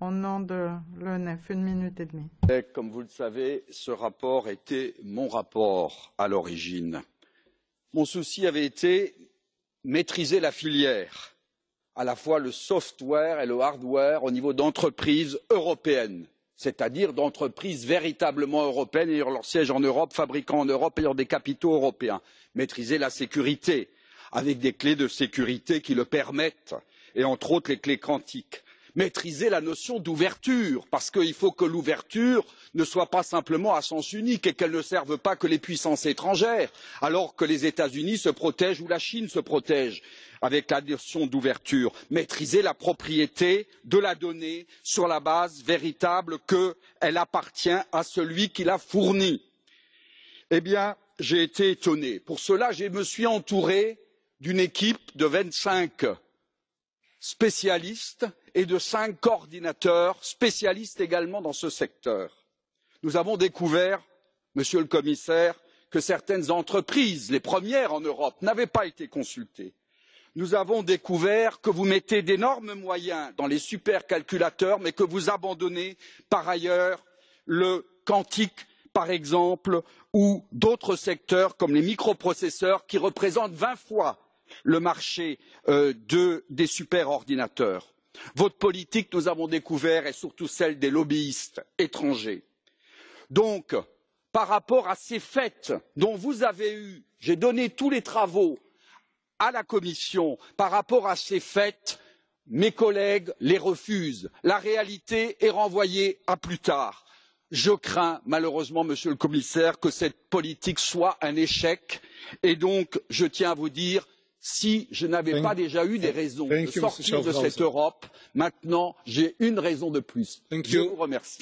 Au nom de l'ENF, 1 minute et demie. Comme vous le savez, ce rapport était mon rapport à l'origine. Mon souci avait été maîtriser la filière, à la fois le software et le hardware au niveau d'entreprises européennes, c'est-à-dire d'entreprises véritablement européennes ayant leur siège en Europe, fabriquant en Europe, ayant des capitaux européens. Maîtriser la sécurité, avec des clés de sécurité qui le permettent, et entre autres les clés quantiques. Maîtriser la notion d'ouverture, parce qu'il faut que l'ouverture ne soit pas simplement à sens unique et qu'elle ne serve pas que les puissances étrangères, alors que les États-Unis se protègent ou la Chine se protège avec la notion d'ouverture. Maîtriser la propriété de la donnée sur la base véritable qu'elle appartient à celui qui l'a fournie. Eh bien, j'ai été étonné. Pour cela, je me suis entouré d'une équipe de 25 spécialistes et de 5 coordinateurs spécialistes également dans ce secteur. Nous avons découvert, Monsieur le Commissaire, que certaines entreprises, les premières en Europe, n'avaient pas été consultées. Nous avons découvert que vous mettez d'énormes moyens dans les supercalculateurs, mais que vous abandonnez par ailleurs le quantique, par exemple, ou d'autres secteurs comme les microprocesseurs qui représentent 20 fois le marché des superordinateurs. Votre politique, nous avons découvert, est surtout celle des lobbyistes étrangers. Donc, par rapport à ces faits dont vous avez eu, j'ai donné tous les travaux à la Commission, par rapport à ces faits, mes collègues les refusent. La réalité est renvoyée à plus tard. Je crains malheureusement, Monsieur le Commissaire, que cette politique soit un échec et donc je tiens à vous dire, si je n'avais pas déjà eu des raisons de sortir de cette Europe, maintenant j'ai une raison de plus. Je vous remercie.